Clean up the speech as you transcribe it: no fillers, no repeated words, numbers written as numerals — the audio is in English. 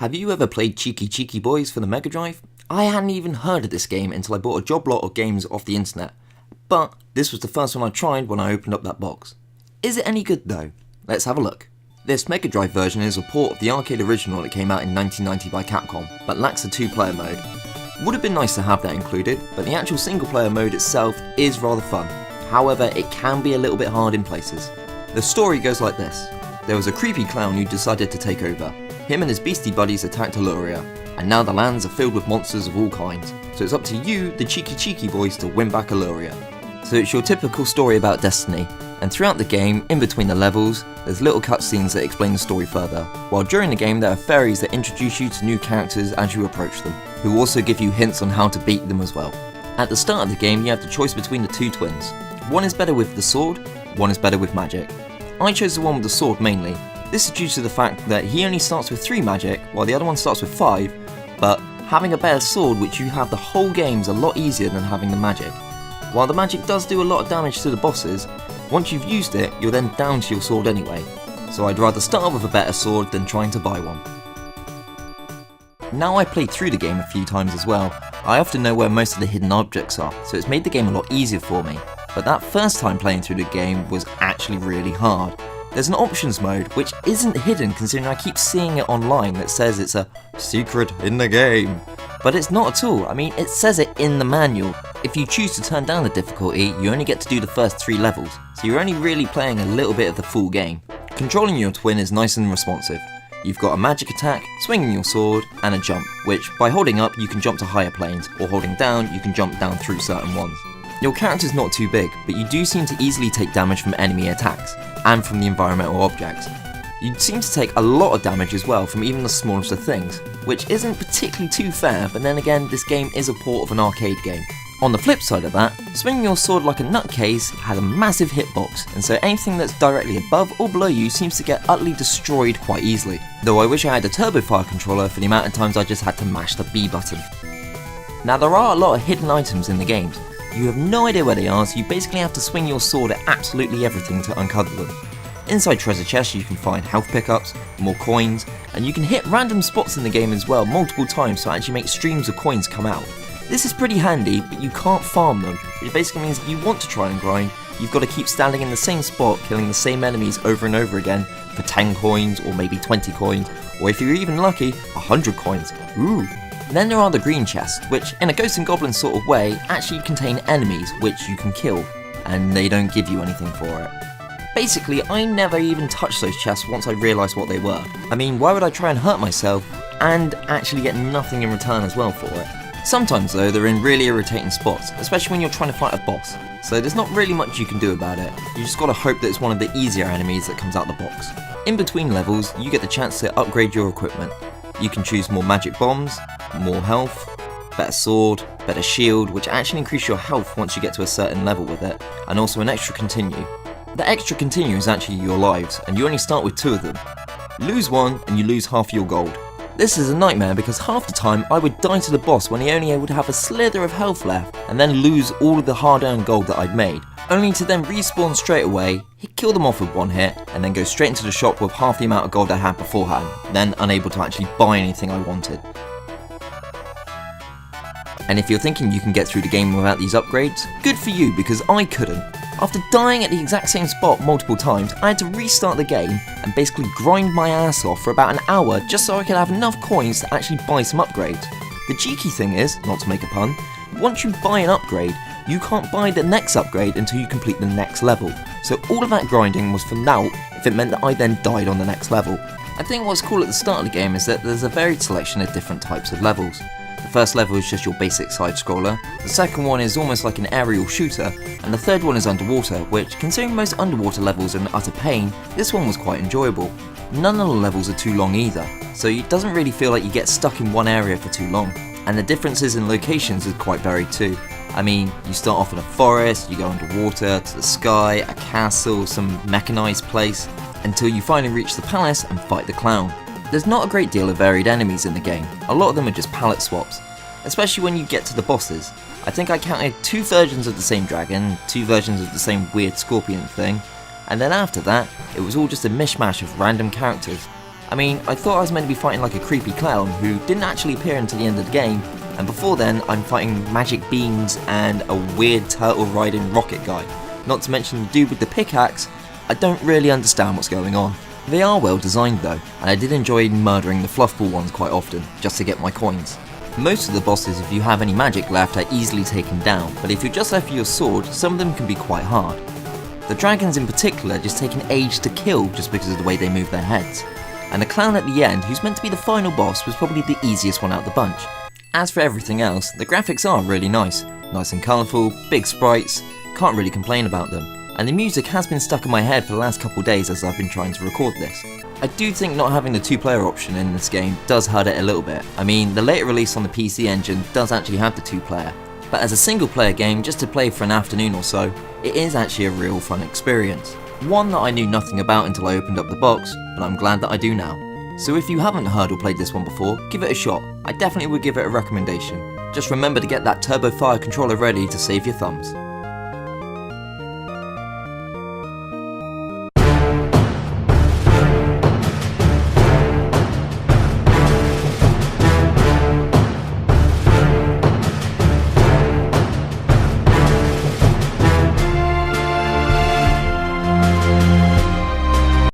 Have you ever played Chiki Chiki Boys for the Mega Drive? I hadn't even heard of this game until I bought a job lot of games off the internet, but this was the first one I tried when I opened up that box. Is it any good though? Let's have a look. This Mega Drive version is a port of the arcade original that came out in 1990 by Capcom, but lacks a 2-player mode. Would have been nice to have that included, but the actual single player mode itself is rather fun. However, it can be a little bit hard in places. The story goes like this. There was a creepy clown who decided to take over. Him and his beastie buddies attacked Aluria, and now the lands are filled with monsters of all kinds, so it's up to you, the Chiki Chiki Boys, to win back Aluria. So it's your typical story about destiny, and throughout the game, in between the levels, there's little cutscenes that explain the story further, while during the game there are fairies that introduce you to new characters as you approach them, who also give you hints on how to beat them as well. At the start of the game you have the choice between the two twins. One is better with the sword, one is better with magic. I chose the one with the sword mainly. This is due to the fact that he only starts with 3 magic, while the other one starts with 5, but having a better sword which you have the whole game is a lot easier than having the magic. While the magic does do a lot of damage to the bosses, once you've used it, you're then down to your sword anyway, so I'd rather start with a better sword than trying to buy one. Now I played through the game a few times as well, I often know where most of the hidden objects are, so it's made the game a lot easier for me, but that first time playing through the game was actually really hard. There's an options mode which isn't hidden considering I keep seeing it online that says it's a secret in the game. But it's not at all, I mean it says it in the manual. If you choose to turn down the difficulty, you only get to do the first 3 levels, so you're only really playing a little bit of the full game. Controlling your twin is nice and responsive. You've got a magic attack, swinging your sword, and a jump, which by holding up you can jump to higher planes, or holding down you can jump down through certain ones. Your character's not too big, but you do seem to easily take damage from enemy attacks, and from the environmental objects. You seem to take a lot of damage as well from even the smallest of things, which isn't particularly too fair, but then again this game is a port of an arcade game. On the flip side of that, swinging your sword like a nutcase has a massive hitbox, and so anything that's directly above or below you seems to get utterly destroyed quite easily, though I wish I had a turbo fire controller for the amount of times I just had to mash the B button. Now there are a lot of hidden items in the games. You have no idea where they are, so you basically have to swing your sword at absolutely everything to uncover them. Inside treasure chests you can find health pickups, more coins, and you can hit random spots in the game as well multiple times to actually make streams of coins come out. This is pretty handy, but you can't farm them, which basically means if you want to try and grind, you've got to keep standing in the same spot killing the same enemies over and over again for 10 coins or maybe 20 coins, or if you're even lucky, 100 coins. Ooh! Then there are the green chests, which in a Ghosts and Goblins sort of way actually contain enemies which you can kill, and they don't give you anything for it. Basically, I never even touched those chests once I realised what they were. I mean, why would I try and hurt myself and actually get nothing in return as well for it? Sometimes though, they're in really irritating spots, especially when you're trying to fight a boss, so there's not really much you can do about it. You just gotta hope that it's one of the easier enemies that comes out the box. In between levels, you get the chance to upgrade your equipment. You can choose more magic bombs, more health, better sword, better shield, which actually increase your health once you get to a certain level with it, and also an extra continue. The extra continue is actually your lives, and you only start with 2 of them. Lose one and you lose half your gold. This is a nightmare because half the time I would die to the boss when he only would have a slither of health left, and then lose all of the hard-earned gold that I'd made, only to then respawn straight away, kill them off with 1 hit, and then go straight into the shop with half the amount of gold I had beforehand, then unable to actually buy anything I wanted. And if you're thinking you can get through the game without these upgrades, good for you because I couldn't. After dying at the exact same spot multiple times, I had to restart the game and basically grind my ass off for about an hour just so I could have enough coins to actually buy some upgrades. The cheeky thing is, not to make a pun, once you buy an upgrade, you can't buy the next upgrade until you complete the next level, so all of that grinding was for naught if it meant that I then died on the next level. I think what's cool at the start of the game is that there's a varied selection of different types of levels. The first level is just your basic side scroller, the second one is almost like an aerial shooter, and the third one is underwater, which, considering most underwater levels are an utter pain, this one was quite enjoyable. None of the levels are too long either, so it doesn't really feel like you get stuck in one area for too long, and the differences in locations is quite varied too. I mean, you start off in a forest, you go underwater, to the sky, a castle, some mechanised place, until you finally reach the palace and fight the clown. There's not a great deal of varied enemies in the game, a lot of them are just palette swaps, especially when you get to the bosses. I think I counted 2 versions of the same dragon, 2 versions of the same weird scorpion thing, and then after that, it was all just a mishmash of random characters. I mean, I thought I was meant to be fighting like a creepy clown who didn't actually appear until the end of the game, and before then I'm fighting magic beams and a weird turtle riding rocket guy. Not to mention the dude with the pickaxe. I don't really understand what's going on. They are well designed though, and I did enjoy murdering the fluffball ones quite often, just to get my coins. Most of the bosses, if you have any magic left, are easily taken down, but if you're just left with your sword, some of them can be quite hard. The dragons in particular just take an age to kill just because of the way they move their heads. And the clown at the end, who's meant to be the final boss, was probably the easiest one out the bunch. As for everything else, the graphics are really nice and colourful, big sprites, can't really complain about them. And the music has been stuck in my head for the last couple days as I've been trying to record this. I do think not having the 2-player option in this game does hurt it a little bit. I mean, the later release on the PC Engine does actually have the 2-player, but as a single player game just to play for an afternoon or so, it is actually a real fun experience. One that I knew nothing about until I opened up the box, but I'm glad that I do now. So if you haven't heard or played this one before, give it a shot. I definitely would give it a recommendation. Just remember to get that Turbo Fire controller ready to save your thumbs.